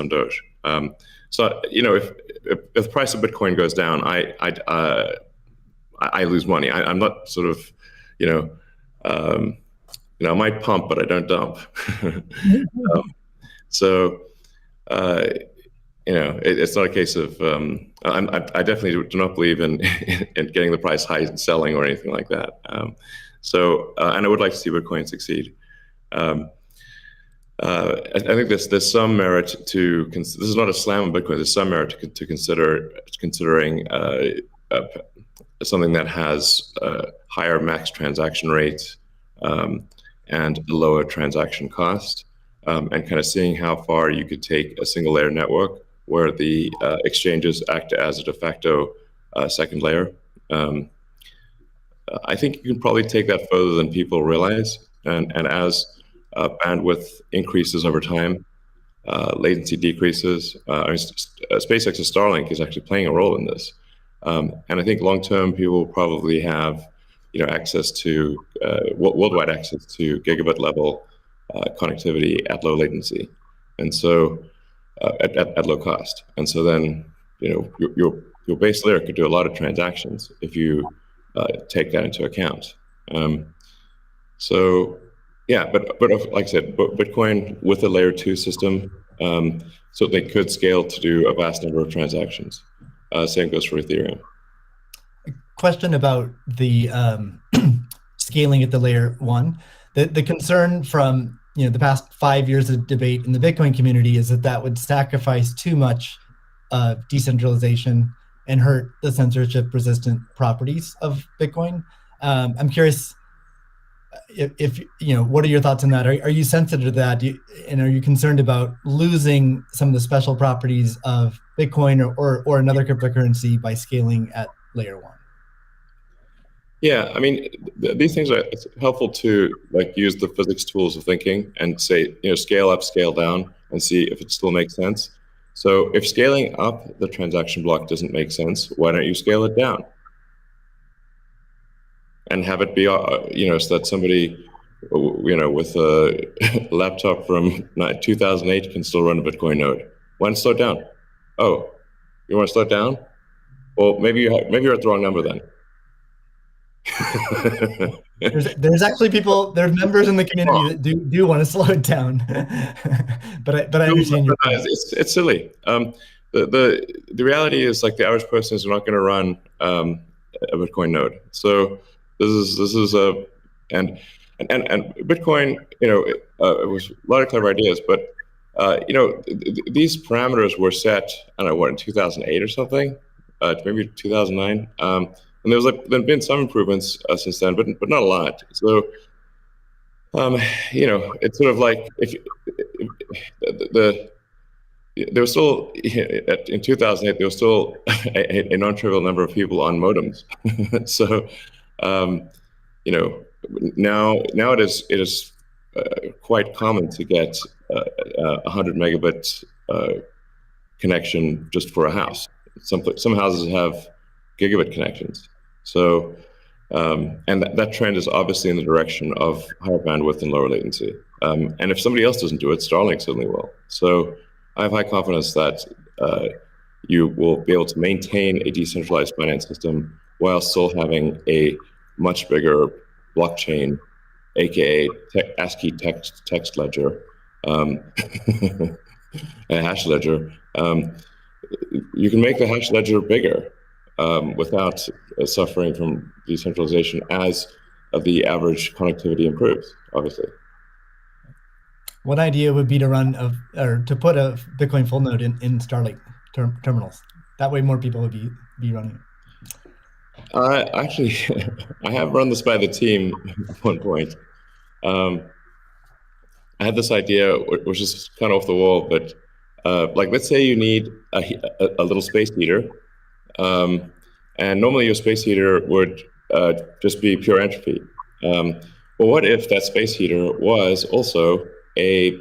some Doge. So if the price of Bitcoin goes down, I lose money. I'm not sort of, I might pump, but I don't dump. So, it's not a case of, I definitely do not believe in getting the price high and selling or anything like that. And I would like to see Bitcoin succeed. I think there's some merit to, this is not a slam on Bitcoin, there's some merit to considering something that has higher max transaction rates and a lower transaction cost, and kind of seeing how far you could take a single layer network where the exchanges act as a de facto second layer. I think you can probably take that further than people realize, and as bandwidth increases over time, latency decreases. SpaceX's Starlink is actually playing a role in this, and I think long term people will probably have access to worldwide access to gigabit level connectivity at low latency, and so at low cost. And so then your base layer could do a lot of transactions if you take that into account. So yeah, but like I said, Bitcoin with a layer 2 system certainly could scale to do a vast number of transactions. Same goes for Ethereum. Question about the scaling at the layer 1. The concern from the past 5 years of debate in the Bitcoin community is that would sacrifice too much decentralization and hurt the censorship-resistant properties of Bitcoin. I'm curious if what are your thoughts on that? Are you sensitive to that? And are you concerned about losing some of the special properties of Bitcoin or another cryptocurrency by scaling at layer 1? Yeah, I mean, these things it's helpful to use the physics tools of thinking and say, scale up, scale down, and see if it still makes sense. So if scaling up the transaction block doesn't make sense, why don't you scale it down? And have it be, so that somebody, with a laptop from 2008 can still run a Bitcoin node. Why not slow it down? Oh, you want to slow it down? Well, maybe you're at the wrong number then. there's actually there's members in the community that do want to slow it down, but I understand your point. It's silly. The reality is the average person is not going to run a Bitcoin node. So this is and Bitcoin. It was a lot of clever ideas, but these parameters were set. I don't know in 2008 or something, maybe 2009. And there's been some improvements since then, but not a lot. So, it's sort of there was still in 2008 there was still a non-trivial number of people on modems. So, now it is quite common to get 100 megabit connection just for a house. Some houses have gigabit connections. So, and that trend is obviously in the direction of higher bandwidth and lower latency. And if somebody else doesn't do it, Starlink certainly will. So I have high confidence that you will be able to maintain a decentralized finance system while still having a much bigger blockchain, aka ASCII text ledger, a hash ledger. You can make the hash ledger bigger without suffering from decentralization as the average connectivity improves, obviously. One idea would be to to put a Bitcoin full node in Starlink terminals. That way more people would be running it. Actually, I have run this by the team at one point. I had this idea, which is kind of off the wall, but let's say you need a little space heater. And normally your space heater would just be pure entropy. But what if that space heater was also a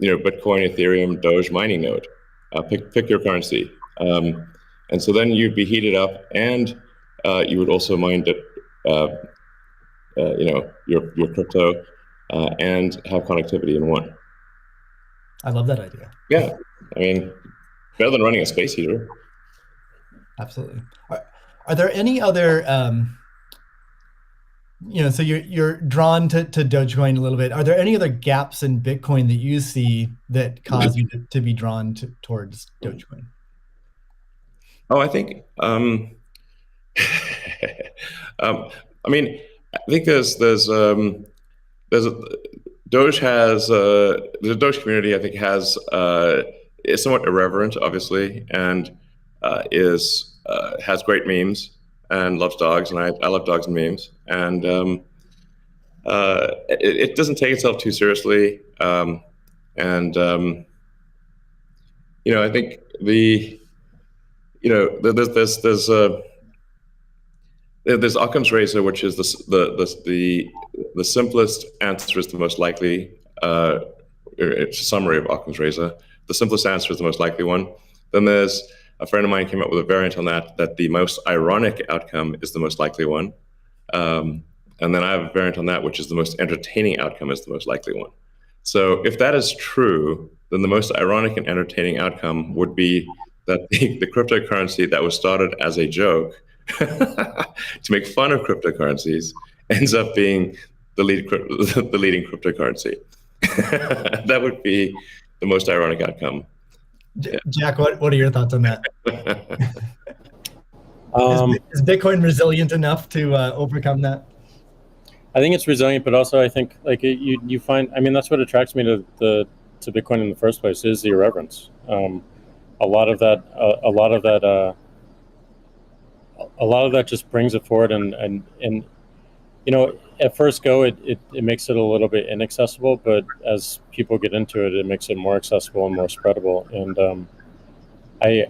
Bitcoin, Ethereum, Doge mining node? Pick your currency. And so then you'd be heated up, and you would also mine your crypto and have connectivity in one. I love that idea. Yeah, I mean, better than running a space heater. Absolutely. Are there any other so you're drawn to Dogecoin a little bit. Are there any other gaps in Bitcoin that you see that cause you to be drawn towards Dogecoin? Oh, I think I mean, I think there's a Doge has the Doge community. I think is somewhat irreverent, obviously, and is has great memes and loves dogs, and I love dogs and memes, and it doesn't take itself too seriously, and I think there's Occam's razor, which is the simplest answer is the most likely. It's a summary of Occam's razor. The simplest answer is the most likely one. Then there's a friend of mine came up with a variant on that the most ironic outcome is the most likely one. And then I have a variant on that, which is the most entertaining outcome is the most likely one. So if that is true, then the most ironic and entertaining outcome would be that the cryptocurrency that was started as a joke to make fun of cryptocurrencies ends up being the leading cryptocurrency. That would be the most ironic outcome. Jack, what are your thoughts on that? Is Bitcoin resilient enough to overcome that? I think it's resilient, but also I think like you find. I mean, that's what attracts me to Bitcoin in the first place is the irreverence. A lot of that just brings it forward, and at first go it makes it a little bit inaccessible, but as people get into it, it makes it more accessible and more spreadable. And I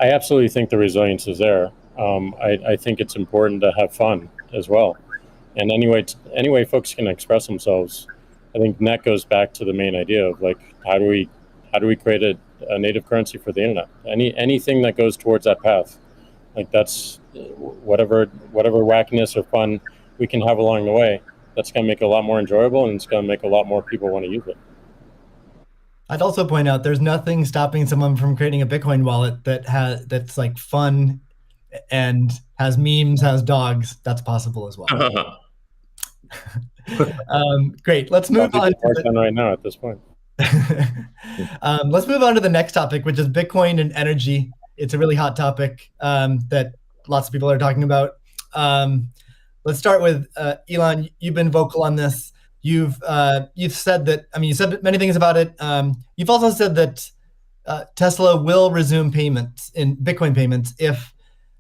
absolutely think the resilience is there. I think it's important to have fun as well. And anyway, folks can express themselves. I think that goes back to the main idea of like how do we create a native currency for the internet? Anything that goes towards that path, like that's whatever wackiness or fun we can have along the way. That's going to make it a lot more enjoyable, and it's going to make a lot more people want to use it. I'd also point out there's nothing stopping someone from creating a Bitcoin wallet that's like fun and has memes, has dogs. That's possible as well. Great. Let's move on right now at this point. Let's move on to the next topic, which is Bitcoin and energy. It's a really hot topic that lots of people are talking about. Let's start with Elon. You've been vocal on this. You've said that. I mean, you said many things about it. You've also said that Tesla will resume payments in Bitcoin payments if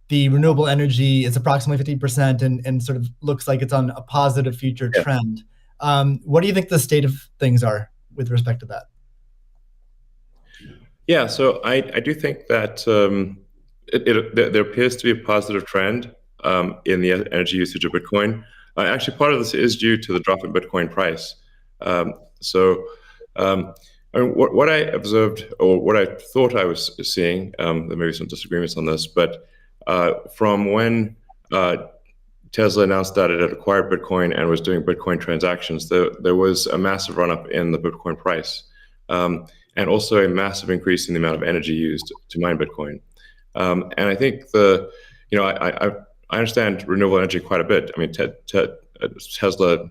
the renewable energy is approximately 50% and sort of looks like it's on a positive future trend. What do you think the state of things are with respect to that? Yeah, so I do think that there appears to be a positive trend in the energy usage of Bitcoin. Actually, part of this is due to the drop in Bitcoin price. What I observed, or what I thought I was seeing, there may be some disagreements on this, but from when Tesla announced that it had acquired Bitcoin and was doing Bitcoin transactions, there was a massive run-up in the Bitcoin price, and also a massive increase in the amount of energy used to mine Bitcoin. And I think I understand renewable energy quite a bit. I mean, Tesla